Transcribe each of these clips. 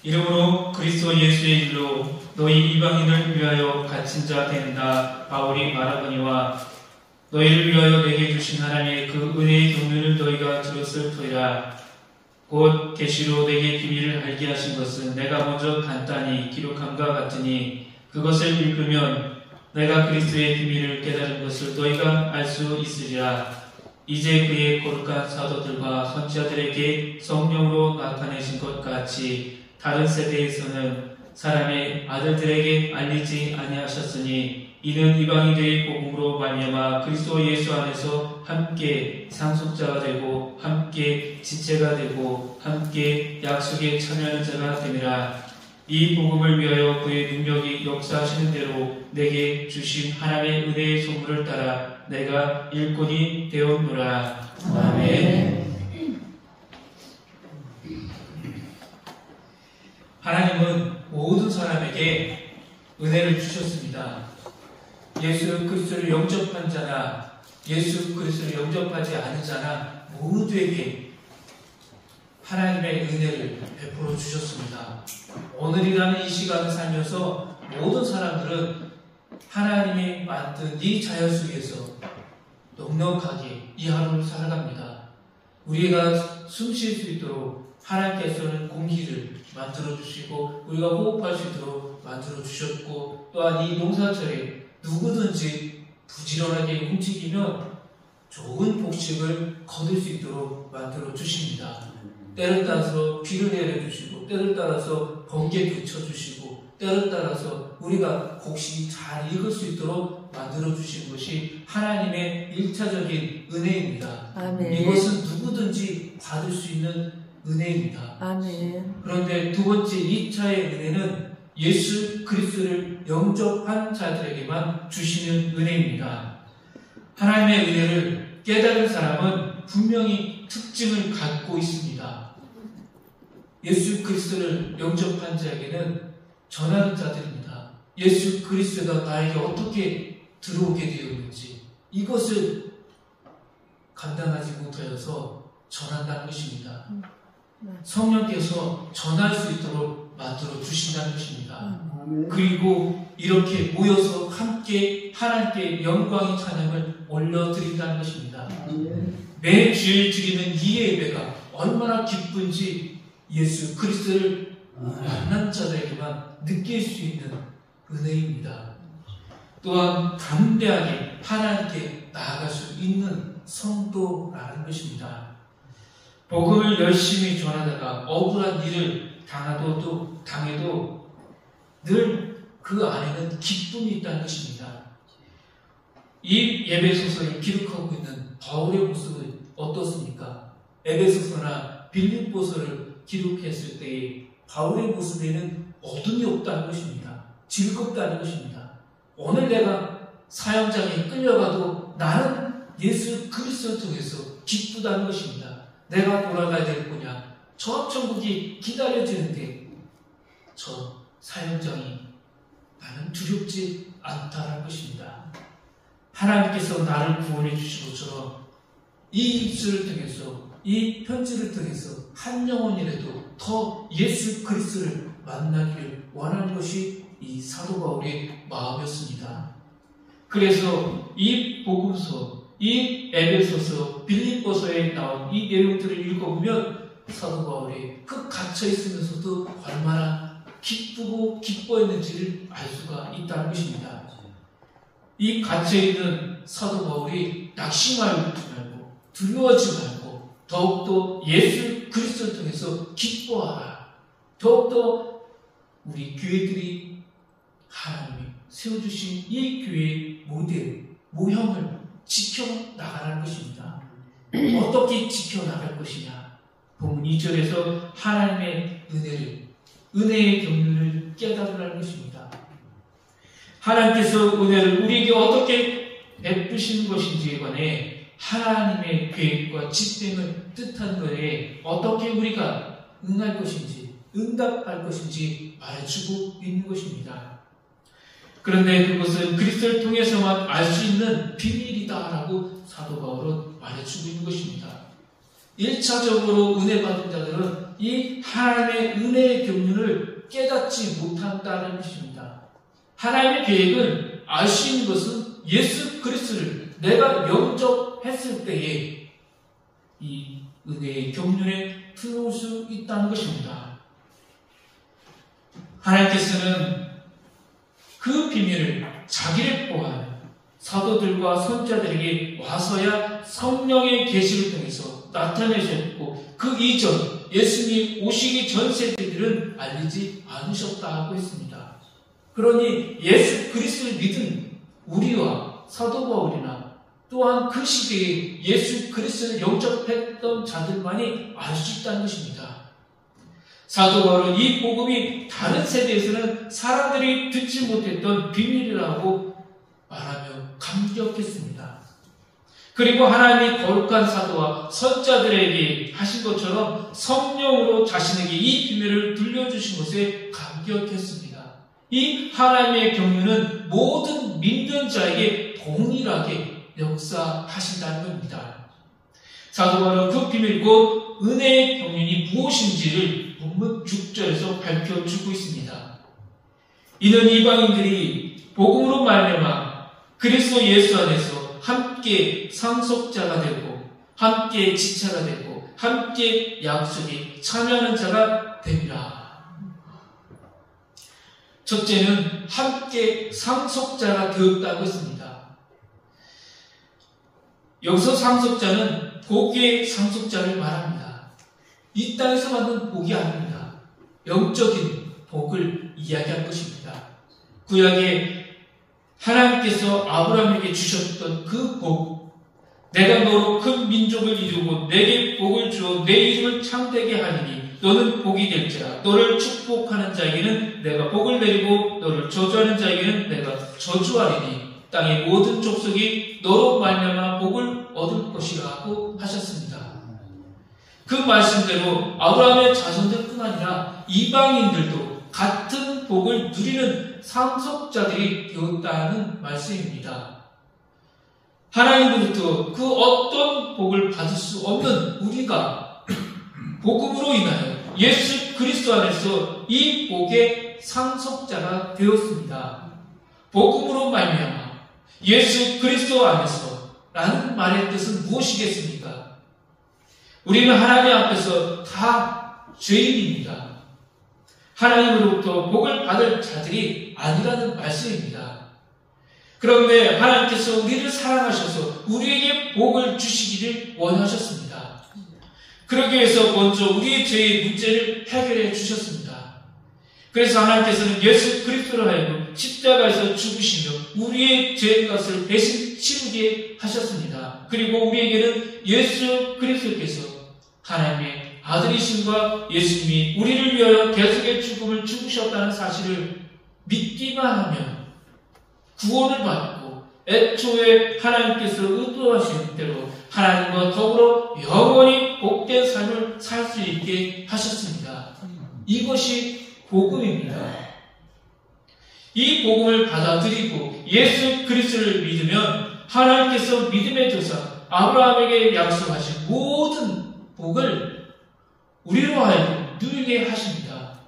이러므로 그리스도 예수의 일로 너희 이방인을 위하여 갇힌 자 된다 바울이 말하거니와 너희를 위하여 내게 주신 하나님의 그 은혜의 경륜을 너희가 들었을 터이라. 곧 계시로 내게 비밀을 알게 하신 것은 내가 먼저 간단히 기록함과 같으니 그것을 읽으면 내가 그리스도의 비밀을 깨달은 것을 너희가 알 수 있으리라. 이제 그의 거룩한 사도들과 선지자들에게 성령으로 나타내신 것 같이 다른 세대에서는 사람의 아들들에게 알리지 아니하셨으니 이는 이방인들의 복음으로 말미암아 그리스도 예수 안에서 함께 상속자가 되고 함께 지체가 되고 함께 약속에 참여하는 자가 됨이라. 이 복음을 위하여 그의 능력이 역사하시는 대로 내게 주신 하나님의 은혜의 선물을 따라 내가 일꾼이 되었노라. 아멘. 하나님은 모든 사람에게 은혜를 주셨습니다. 예수 그리스도를 영접한 자나 예수 그리스도를 영접하지 않은 자나 모두에게 하나님의 은혜를 베풀어 주셨습니다. 오늘이라는 이 시간을 살면서 모든 사람들은 하나님이 만든 이 자연 속에서 넉넉하게 이 하루를 살아갑니다. 우리가 숨 쉴 수 있도록 하나님께서는 공기를 만들어 주시고 우리가 호흡할 수 있도록 만들어 주셨고, 또한 이 농사철에 누구든지 부지런하게 움직이면 좋은 복식을 거둘 수 있도록 만들어 주십니다. 때를 따라서 비를 내려주시고 때를 따라서 번개도 쳐주시고 때를 따라서 우리가 곡식이 잘 익을 수 있도록 만들어 주신 것이 하나님의 1차적인 은혜입니다. 아멘. 이것은 누구든지 받을 수 있는 은혜입니다. 아멘. 그런데 두 번째 2차의 은혜는 예수 그리스도를 영접한 자들에게만 주시는 은혜입니다. 하나님의 은혜를 깨달은 사람은 분명히 특징을 갖고 있습니다. 예수 그리스도를 영접한 자에게는 전하는 자들입니다. 예수 그리스도가 나에게 어떻게 들어오게 되었는지 이것을 감당하지 못하여서 전한다는 것입니다. 성령께서 전할 수 있도록 만들어 주신다는 것입니다. 그리고 이렇게 모여서 함께 하나님께 영광의 찬양을 올려드린다는 것입니다. 매 주일 드리는 이 예배가 얼마나 기쁜지 예수 그리스도를 만난 자들에게만 느낄 수 있는 은혜입니다. 또한 담대하게 하나님께 나아갈 수 있는 성도라는 것입니다. 복음을 열심히 전하다가 억울한 일을 당해도 늘 그 안에는 기쁨이 있다는 것입니다. 이 에베소서를 기록하고 있는 바울의 모습은 어떻습니까? 에베소서나 빌립보서를 기록했을 때의 바울의 모습에는 어둠이 없다는 것입니다. 즐겁다는 것입니다. 오늘 내가 사형장에 끌려가도 나는 예수 그리스도를 통해서 기쁘다는 것입니다. 내가 돌아가야 될 거냐? 저 천국이 기다려지는데 저 사형장이 나는 두렵지 않다는 것입니다. 하나님께서 나를 구원해 주신 것처럼 이 입술을 통해서 이 편지를 통해서 한 영혼이라도 더 예수 그리스도를 만나기를 원하는 것이 이 사도 바울의 마음이었습니다. 그래서 이 복음서, 이 에베소서, 빌립보서에 나온 이 내용들을 읽어보면 사도 바울이 그 갇혀 있으면서도 얼마나 기쁘고 기뻐했는지를 알 수가 있다는 것입니다. 이 갇혀있는 사도 바울이 낙심하지 말고 두려워하지 말고 더욱더 예수 그리스도를 통해서 기뻐하라. 더욱더 우리 교회들이 하나님이 세워주신 이 교회의 모델, 모형을 지켜나가라는 것입니다. 어떻게 지켜나갈 것이냐? 본문 2절에서 하나님의 은혜의 경륜을 깨달으라는 것입니다. 하나님께서 은혜를 우리에게 어떻게 베푸시는 것인지에 관해 하나님의 계획과 집행을 뜻한 것에 어떻게 우리가 응할 것인지, 응답할 것인지 말해주고 있는 것입니다. 그런데 그것은 그리스도를 통해서만 알 수 있는 비밀이다라고 사도 바울은 말해주고 있는 것입니다. 1차적으로 은혜 받은 자들은 이 하나님의 은혜의 경륜을 깨닫지 못한다는 것입니다. 하나님의 계획은 알 수 있는 것은 예수 그리스도를 내가 영접했을 때에 이 은혜의 경륜에 들어올 수 있다는 것입니다. 하나님께서는 그 비밀을 자기를 포함한 사도들과 선지자들에게 와서야 성령의 계시를 통해서 나타내셨고 그 이전 예수님이 오시기 전 세대들은 알리지 않으셨다고 했습니다. 그러니 예수 그리스도를 믿은 우리와 사도 바울이나 또한 그 시대에 예수 그리스도를 영접했던 자들만이 알 수 있다는 것입니다. 사도 바울은 이 복음이 다른 세대에서는 사람들이 듣지 못했던 비밀이라고 말하며 감격했습니다. 그리고 하나님이 거룩한 사도와 선지자들에게 하신 것처럼 성령으로 자신에게 이 비밀을 들려주신 것에 감격했습니다. 이 하나님의 경륜은 모든 믿는 자에게 동일하게 역사하신다는 겁니다. 사도 바울은 그 비밀 곧 은혜의 경륜이 무엇인지를 본문 6절에서 밝혀주고 있습니다. 이는 이방인들이 복음으로 말미암아 그리스도 예수 안에서 함께 상속자가 되고 함께 지체가 되고 함께 약속에 참여하는 자가 됩니다. 첫째는 함께 상속자가 되었다고 했습니다. 여기서 상속자는 복의 상속자를 말합니다. 이 땅에서 받는 복이 아닙니다. 영적인 복을 이야기한 것입니다. 구약에 하나님께서 아브라함에게 주셨던 그 복, 내가 너로 큰 민족을 이루고 내게 복을 주어 내 이름을 창대게 하리니 너는 복이 될지라. 너를 축복하는 자에게는 내가 복을 내리고 너를 저주하는 자에게는 내가 저주하리니 땅의 모든 족속이 너로 말미암아 복을 얻을 것이라고 하셨습니다. 그 말씀대로 아브라함의 자손들뿐 아니라 이방인들도 같은 복을 누리는 상속자들이 되었다는 말씀입니다. 하나님으로부터 그 어떤 복을 받을 수 없는 우리가 복음으로 인하여 예수 그리스도 안에서 이 복의 상속자가 되었습니다. 복음으로 말미암아 예수 그리스도 안에서 라는 말의 뜻은 무엇이겠습니까? 우리는 하나님 앞에서 다 죄인입니다. 하나님으로부터 복을 받을 자들이 아니라는 말씀입니다. 그런데 하나님께서 우리를 사랑하셔서 우리에게 복을 주시기를 원하셨습니다. 그러기 위해서 먼저 우리의 죄의 문제를 해결해 주셨습니다. 그래서 하나님께서는 예수 그리스도로 하여금 십자가에서 죽으시며 우리의 죄값을 대신 치르게 하셨습니다. 그리고 우리에게는 예수 그리스도께서 하나님의 아들이심과 예수님이 우리를 위하여 대속의 죽음을 죽으셨다는 사실을 믿기만 하면 구원을 받고 애초에 하나님께서 의도하신 대로 하나님과 더불어 영원히 복된 삶을 살 수 있게 하셨습니다. 이것이 복음입니다. 이 복음을 받아들이고 예수 그리스도를 믿으면 하나님께서 믿음의 조상 아브라함에게 약속하신 모든 복을 우리로 하여금 누리게 하십니다.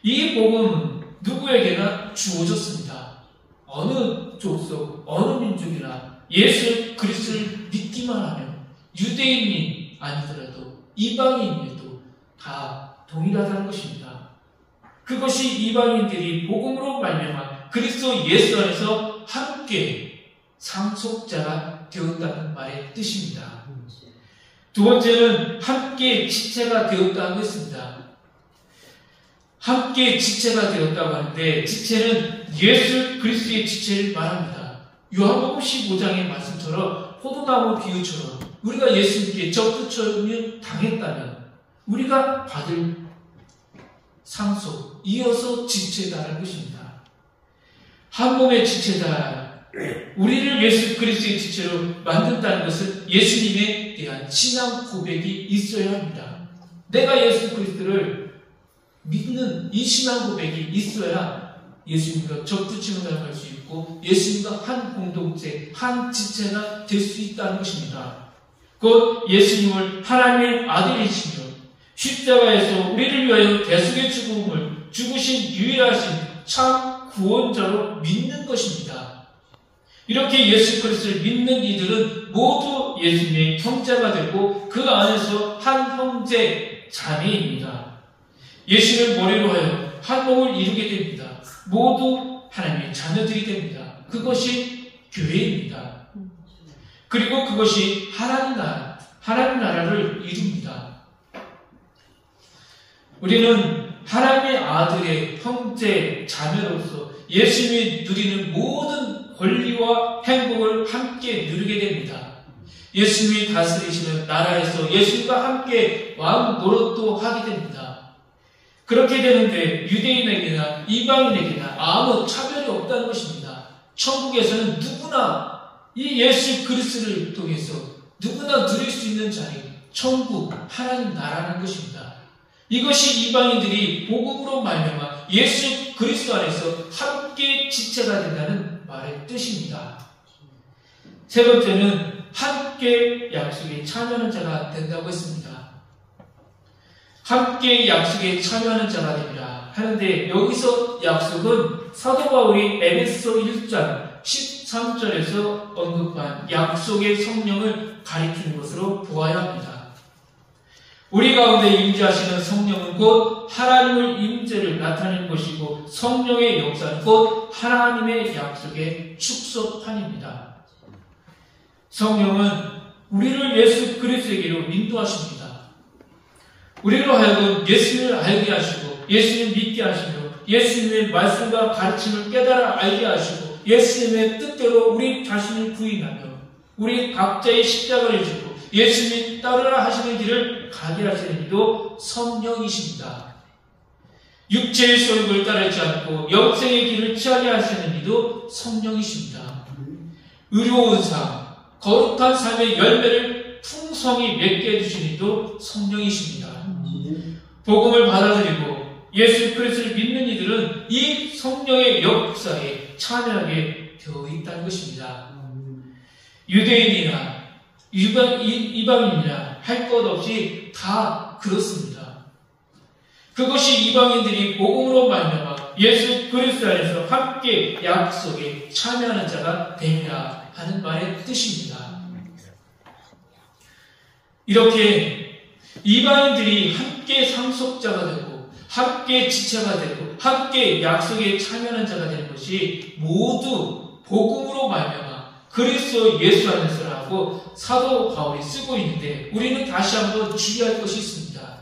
이 복음은 누구에게나 주어졌습니다. 어느 족속, 어느 민족이나 예수 그리스도를 믿기만 하면 유대인이 아니더라도 이방인에도 다 동일하다는 것입니다. 그것이 이방인들이 복음으로 말미암아 그리스도 예수 안에서 함께 상속자가 되었다는 말의 뜻입니다. 두 번째는 함께 지체가 되었다고 했습니다. 함께 지체가 되었다고 하는데 지체는 예수 그리스도의 지체를 말합니다. 요한복음 15장의 말씀처럼 포도나무 비유처럼 우리가 예수님께 접붙임을 당했다면 우리가 받을 상속, 이어서 지체다라는 것입니다. 한 몸의 지체다. 우리를 예수 그리스도의 지체로 만든다는 것은 예수님에 대한 신앙 고백이 있어야 합니다. 내가 예수 그리스도를 믿는 이 신앙 고백이 있어야 예수님과 접붙임을 나갈 수 있고 예수님과 한 공동체, 한 지체가 될 수 있다는 것입니다. 곧 예수님을 하나님의 아들이시며 십자가에서 우리를 위하여 대속의 죽음을 죽으신 유일하신 참 구원자로 믿는 것입니다. 이렇게 예수 그리스도를 믿는 이들은 모두 예수님의 형제가 되고 그 안에서 한 형제 자매입니다. 예수를 머리로 하여 한 몸을 이루게 됩니다. 모두 하나님의 자녀들이 됩니다. 그것이 교회입니다. 그리고 그것이 하나님 나라를 이룹니다. 우리는 하나님의 아들의 형제 자매로서 예수님이 누리는 모든 권리와 행복을 함께 누리게 됩니다. 예수님이 다스리시는 나라에서 예수님과 함께 왕 노릇도 하게 됩니다. 그렇게 되는데 유대인에게나 이방인에게나 아무 차별이 없다는 것입니다. 천국에서는 누구나 이 예수 그리스도를 통해서 누구나 누릴 수 있는 자리, 천국, 하나님 나라는 것입니다. 이것이 이방인들이 복음으로 말미암아 예수 그리스도 안에서 함께 지체가 된다는 말의 뜻입니다. 세 번째는 함께 약속에 참여하는 자가 된다고 했습니다. 함께 약속에 참여하는 자가 됩니다. 하는데 여기서 약속은 사도 바울이 에베소 1장 13절에서 언급한 약속의 성령을 가리키는 것으로 보아야 합니다. 우리 가운데 임재하시는 성령은 곧 하나님의 임재를 나타내는 것이고 성령의 역사는 곧 하나님의 약속의 축소판입니다. 성령은 우리를 예수 그리스도에게로 인도하십니다. 우리로 하여금 예수님을 알게 하시고 예수님을 믿게 하시며 예수님의 말씀과 가르침을 깨달아 알게 하시고 예수님의 뜻대로 우리 자신을 부인하며 우리 각자의 십자가를 지고 예수님이 따르라 하시는 길을 가게 하시는 이도 성령이십니다. 육체의 소욕을 따르지 않고 영생의 길을 취하게 하시는 이도 성령이십니다. 의로운 삶, 거룩한 삶의 열매를 풍성히 맺게 해주신 이도 성령이십니다. 복음을 받아들이고 예수 그리스도를 믿는 이들은 이 성령의 역사에 참여하게 되어 있다는 것입니다. 유대인이나 이방인이나 할 것 없이 다 그렇습니다. 그것이 이방인들이 복음으로 말미암아 예수 그리스도 안에서 함께 약속에 참여하는 자가 되리라 하는 말의 뜻입니다. 이렇게 이방인들이 함께 상속자가 되고 함께 지체가 되고 함께 약속에 참여하는 자가 되는 것이 모두 복음으로 말미암아 그리스도 예수 안에서라고 사도 바울이 쓰고 있는데 우리는 다시 한번 주의할 것이 있습니다.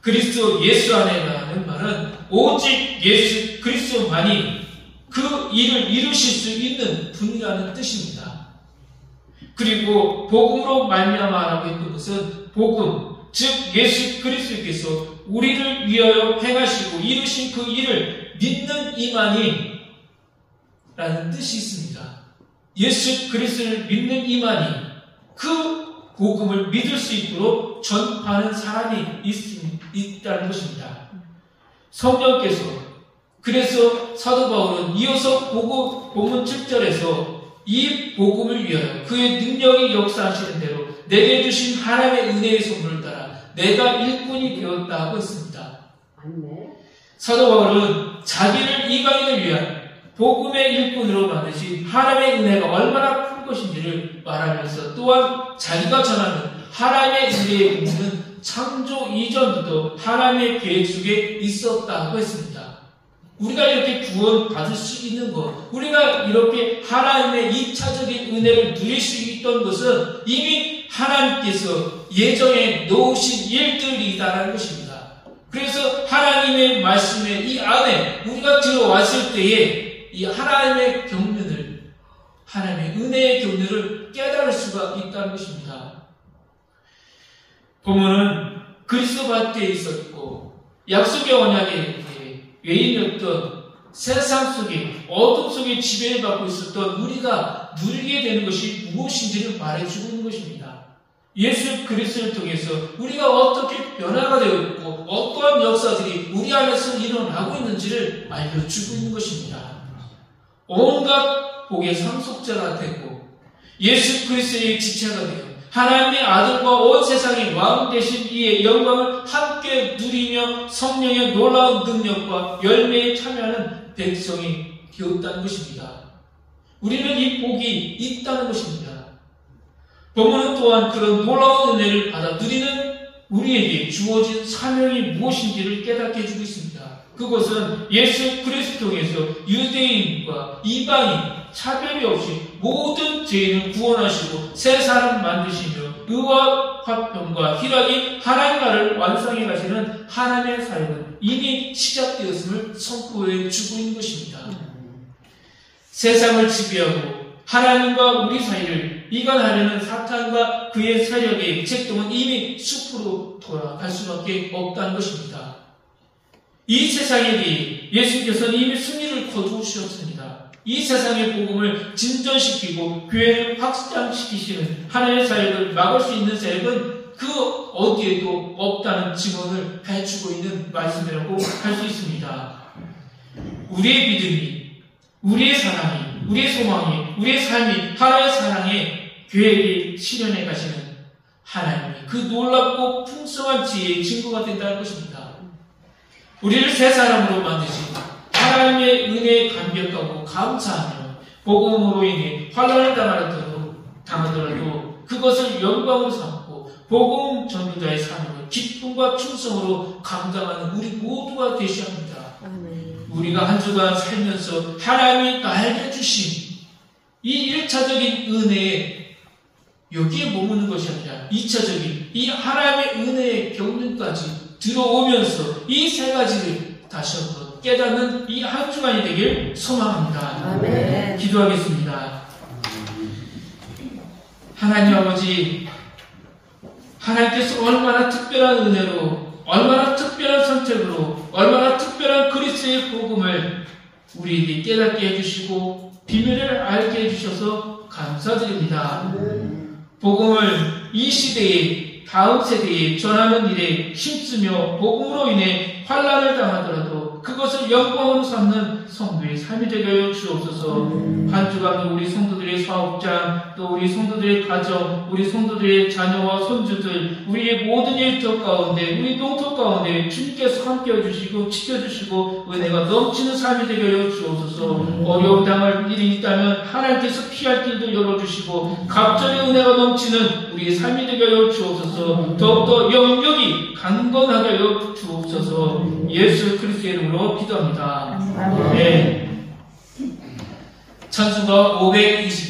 그리스도 예수 안에라는 말은 오직 예수 그리스도만이 그 일을 이루실 수 있는 분이라는 뜻입니다. 그리고 복음으로 말미암아라고 했던 것은 복음, 즉 예수 그리스도께서 우리를 위하여 행하시고 이루신 그 일을 믿는 이만희 라는 뜻이 있습니다. 예수 그리스도를 믿는 이만희, 그 복음을 믿을 수 있도록 전파하는 사람이 있다는 것입니다. 성령께서 그래서 사도 바울은 이어서 본문 7절에서 이 복음을 위하여 그의 능력이 역사하시는 대로 내게 주신 하나님의 은혜의 선물을 따라 내가 일꾼이 되었다고 했습니다. 사도 바울은 자기를 이방인을 위한 복음의 일꾼으로 만드신 하나님의 은혜가 얼마나 큰 것인지를 말하면서 또한 자기가 전하는 하나님의 은혜의 의미는 창조 이전부터 하나님의 계획 속에 있었다고 했습니다. 우리가 이렇게 구원 받을 수 있는 것, 우리가 이렇게 하나님의 2차적인 은혜를 누릴 수 있던 것은 이미 하나님께서 예정에 놓으신 일들이다라는 것입니다. 그래서 하나님의 말씀에 이 안에 우리가 들어왔을 때에 이 하나님의 경륜을, 하나님의 은혜의 경륜을 깨달을 수가 있다는 것입니다. 본문은 그리스도 밭에 있었고 약속의 언약에 외인이었던 세상 속에 어둠 속에 지배를 받고 있었던 우리가 누리게 되는 것이 무엇인지를 말해주고 있는 것입니다. 예수 그리스도를 통해서 우리가 어떻게 변화가 되어 있고 어떠한 역사들이 우리 안에서 일어나고 있는지를 알려주고 있는 것입니다. 온갖 복의 상속자가 되고 예수 그리스도의 지체가 되어 하나님의 아들과 온 세상의 왕 되신 이의 영광을 함께 누리며 성령의 놀라운 능력과 열매에 참여하는 백성이 되었다는 것입니다. 우리는 이 복이 있다는 것입니다. 본문은 또한 그런 놀라운 은혜를 받아 누리는 우리에게 주어진 사명이 무엇인지를 깨닫게 해주고 있습니다. 그것은 예수 그리스도를 통해서 유대인과 이방인 차별이 없이 모든 죄인을 구원하시고 새 사람 만드시며 의와 화평과 희락이 하나님 나라를 완성해 가시는 하나님의 사역은 이미 시작되었음을 선포해 주고 있는 것입니다. 세상을 지배하고 하나님과 우리 사이를 이간하려는 사탄과 그의 세력의 책동은 이미 숲으로 돌아갈 수밖에 없다는 것입니다. 이 세상에 대해 예수께서는 이미 승리를 거두셨습니다. 이 세상의 복음을 진전시키고 교회를 확장시키시는 하나님의 사역을 막을 수 있는 세력은 그 어디에도 없다는 증언을 해주고 있는 말씀이라고 할 수 있습니다. 우리의 믿음이, 우리의 사랑이, 우리의 소망이, 우리의 삶이 하나님의 사랑에 교회를 실현해 가시는 하나님이 그 놀랍고 풍성한 지혜의 증거가 된다는 것입니다. 우리를 새 사람으로 만드신 하나님의 은혜에 감격하고 감사하며 복음으로 인해 환난을 당하더라도 그것을 영광으로 삼고 복음 전도자의 삶으로 기쁨과 충성으로 감당하는 우리 모두가 되셔야 합니다. 우리가 한 주간 살면서 하나님이 나에게 주신 이 1차적인 은혜에 여기에 머무는 것이 아니라 2차적인 이 하나님의 은혜의 경륜까지 들어오면서 이 세 가지를 다시 한번 깨닫는 이 한 주간이 되길 소망합니다. 아멘. 기도하겠습니다. 하나님 아버지, 하나님께서 얼마나 특별한 은혜로, 얼마나 특별한 선택으로, 얼마나 특별한 그리스도의 복음을 우리에게 깨닫게 해주시고 비밀을 알게 해주셔서 감사드립니다. 복음을 이 시대에 다음 세대에 전하는 일에 힘쓰며 복음으로 인해 환난을 당하더라도 그것을 영광으로 삼는 성도의 삶이 되게 하여 주옵소서. 한 주간 우리 성도들의 사업장, 또 우리 성도들의 가정, 우리 성도들의 자녀와 손주들, 우리의 모든 일터 가운데, 우리 농토 가운데 주님께서 함께해 주시고 지켜주시고 은혜가 넘치는 삶이 되게 하여 주옵소서. 어려움 당할 일이 있다면 하나님께서 피할 길도 열어주시고 갑절의 은혜가 넘치는 우리의 삶이 되게 하여 주옵소서. 더욱더 영역이 강건하게 하여 주옵소서. 예수 그리스도의 이름으로 기도합니다. 네. 찬송가 520